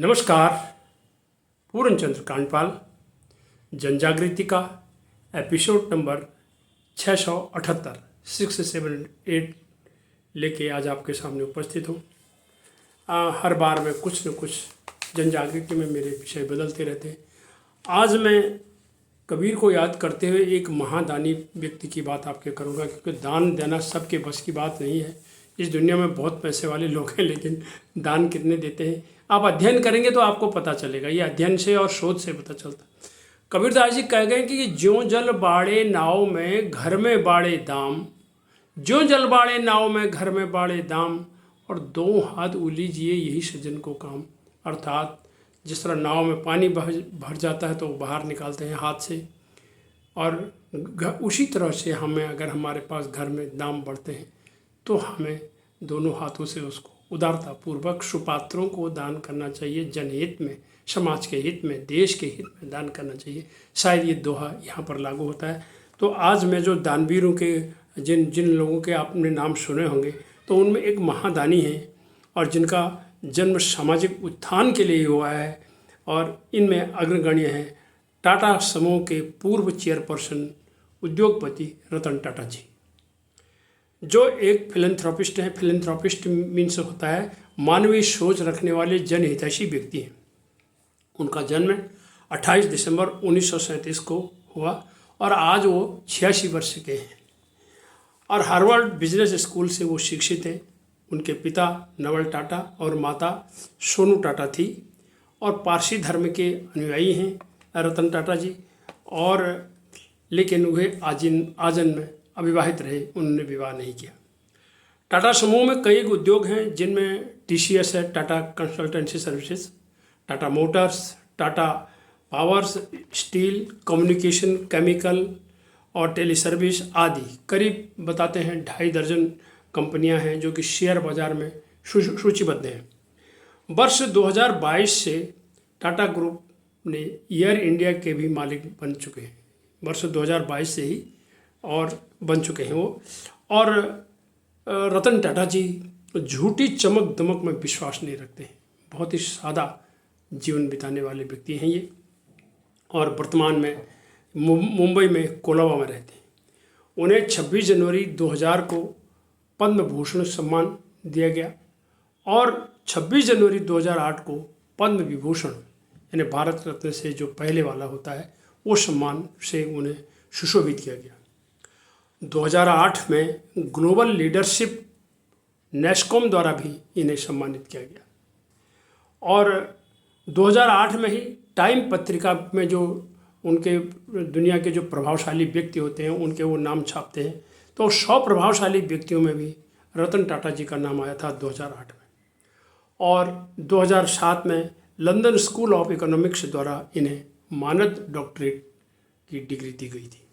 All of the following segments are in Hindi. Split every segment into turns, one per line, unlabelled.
नमस्कार। पूर्णचंद्र कांडपाल जनजागृति का एपिसोड नंबर 678 678 लेके आज आपके सामने उपस्थित हूँ। हर बार में कुछ न कुछ जनजागृति में मेरे विषय बदलते रहते हैं। आज मैं कबीर को याद करते हुए एक महादानी व्यक्ति की बात आपके करूँगा, क्योंकि दान देना सबके बस की बात नहीं है। इस दुनिया में बहुत पैसे वाले लोग हैं, लेकिन दान कितने देते हैं आप अध्ययन करेंगे तो आपको पता चलेगा। ये अध्ययन से और शोध से पता चलता। कबीरदास जी कह गए कि ज्यों जल बाड़े नाव में घर में बाड़े दाम, ज्यों जल बाड़े नाव में घर में बाड़े दाम, और दो हाथ उलीजिए यही सज्जन को काम। अर्थात जिस तरह नाव में पानी भर जाता है तो बाहर निकालते हैं हाथ से, और उसी तरह से हमें अगर हमारे पास घर में दाम बढ़ते हैं तो हमें दोनों हाथों से उसको उदारता पूर्वक सुपात्रों को दान करना चाहिए। जनहित में, समाज के हित में, देश के हित में दान करना चाहिए। शायद ये दोहा यहाँ पर लागू होता है। तो आज मैं जो दानवीरों के जिन जिन लोगों के आपने नाम सुने होंगे, तो उनमें एक महादानी है और जिनका जन्म सामाजिक उत्थान के लिए हुआ है, और इनमें अग्रगण्य हैं टाटा समूह के पूर्व चेयरपर्सन उद्योगपति रतन टाटा जी, जो एक फिलैंथ्रोपिस्ट हैं। फिलैंथ्रोपिस्ट मीन्स होता है मानवीय सोच रखने वाले जनहितैषी व्यक्ति हैं। उनका जन्म 28 दिसंबर 1937 को हुआ और आज वो 86 वर्ष के हैं, और हार्वर्ड बिजनेस स्कूल से वो शिक्षित हैं। उनके पिता नवल टाटा और माता सोनू टाटा थी, और पारसी धर्म के अनुयायी हैं रतन टाटा जी, और लेकिन वे आजन्म अविवाहित रहे, उन्होंने विवाह नहीं किया। टाटा समूह में कई उद्योग हैं, जिनमें TCS है, Tata consultancy services, Tata Motors, Tata powers, steel, communication, chemical और टेली सर्विस आदि। करीब बताते हैं 2.5 दर्जन कंपनियां हैं जो कि शेयर बाजार में सूचीबद्ध हैं। वर्ष 2022 से टाटा ग्रुप ने एयर इंडिया के भी मालिक बन चुके हैं। वर्ष 2022 से ही और बन चुके हैं वो। और रतन टाटा जी झूठी चमक दमक में विश्वास नहीं रखते हैं। बहुत ही सादा जीवन बिताने वाले व्यक्ति हैं ये, और वर्तमान में मुंबई में कोलाबा में रहते हैं। उन्हें 26 जनवरी 2000 को पद्म भूषण सम्मान दिया गया, और 26 जनवरी 2008 को पद्म विभूषण यानी भारत रत्न से जो पहले वाला होता है वो सम्मान से उन्हें सुशोभित किया गया। 2008 में ग्लोबल लीडरशिप नेस्कॉम द्वारा भी इन्हें सम्मानित किया गया, और 2008 में ही टाइम पत्रिका में जो उनके दुनिया के जो प्रभावशाली व्यक्ति होते हैं उनके वो नाम छापते हैं, तो 100 प्रभावशाली व्यक्तियों में भी रतन टाटा जी का नाम आया था 2008 में। और 2007 में लंदन स्कूल ऑफ इकोनॉमिक्स द्वारा इन्हें मानद डॉक्टरेट की डिग्री दी गई थी।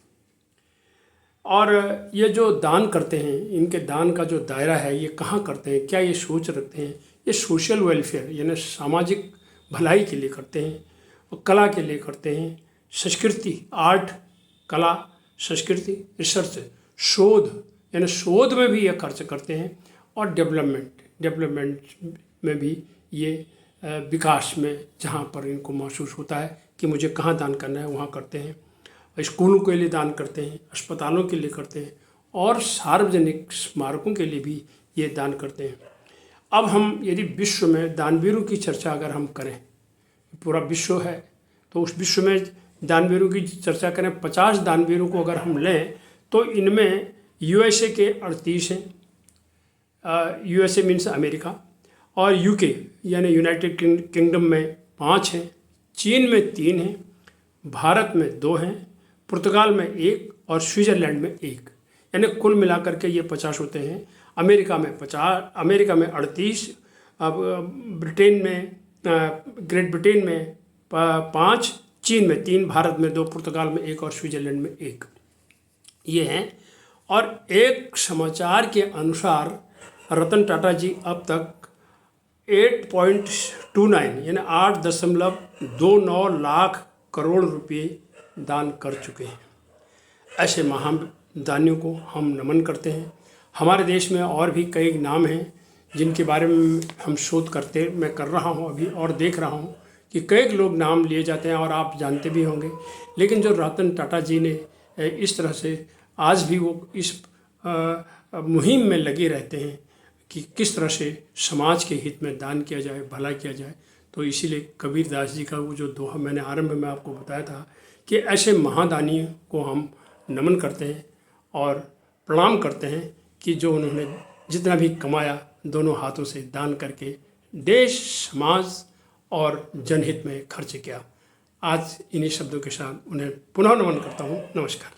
और ये जो दान करते हैं, इनके दान का जो दायरा है, ये कहाँ करते हैं, क्या ये सोच रखते हैं? ये सोशल वेलफेयर यानी सामाजिक भलाई के लिए करते हैं, और कला के लिए करते हैं, संस्कृति, आर्ट, कला, संस्कृति, रिसर्च, शोध यानी शोध में भी ये खर्च करते हैं, और डेवलपमेंट में भी ये विकास में जहाँ पर इनको महसूस होता है कि मुझे कहाँ दान करना है वहाँ करते हैं। स्कूलों के लिए दान करते हैं, अस्पतालों के लिए करते हैं, और सार्वजनिक स्मारकों के लिए भी ये दान करते हैं। अब हम यदि विश्व में दानवीरों की चर्चा अगर हम करें, पूरा विश्व है, तो उस विश्व में दानवीरों की चर्चा करें, 50 दानवीरों को अगर हम लें तो इनमें USA के 38 हैं, USA मीन्स अमेरिका, और UK यानी यूनाइटेड किंगडम में 5 हैं, चीन में 3 हैं, भारत में 2 हैं, पुर्तगाल में 1 और स्विट्ज़रलैंड में 1, यानी कुल मिलाकर के ये 50 होते हैं। अमेरिका में 38, ब्रिटेन में, ग्रेट ब्रिटेन में 5, चीन में 3, भारत में 2, पुर्तगाल में 1 और स्विट्ज़रलैंड में 1 ये हैं। और एक समाचार के अनुसार रतन टाटा जी अब तक 8.29 यानी 8.29 लाख करोड़ रुपए दान कर चुके हैं। ऐसे महान दानियों को हम नमन करते हैं। हमारे देश में और भी कई नाम हैं जिनके बारे में हम शोध मैं कर रहा हूँ अभी और देख रहा हूँ कि कई लोग नाम लिए जाते हैं और आप जानते भी होंगे, लेकिन जो रतन टाटा जी ने इस तरह से आज भी वो इस मुहिम में लगे रहते हैं कि किस तरह से समाज के हित में दान किया जाए, भला किया जाए। तो इसीलिए कबीरदास जी का वो जो दोहा मैंने आरंभ में आपको बताया था कि ऐसे महादानी को हम नमन करते हैं और प्रणाम करते हैं कि जो उन्होंने जितना भी कमाया दोनों हाथों से दान करके देश, समाज और जनहित में खर्च किया। आज इन्हीं शब्दों के साथ उन्हें पुनः नमन करता हूँ। नमस्कार।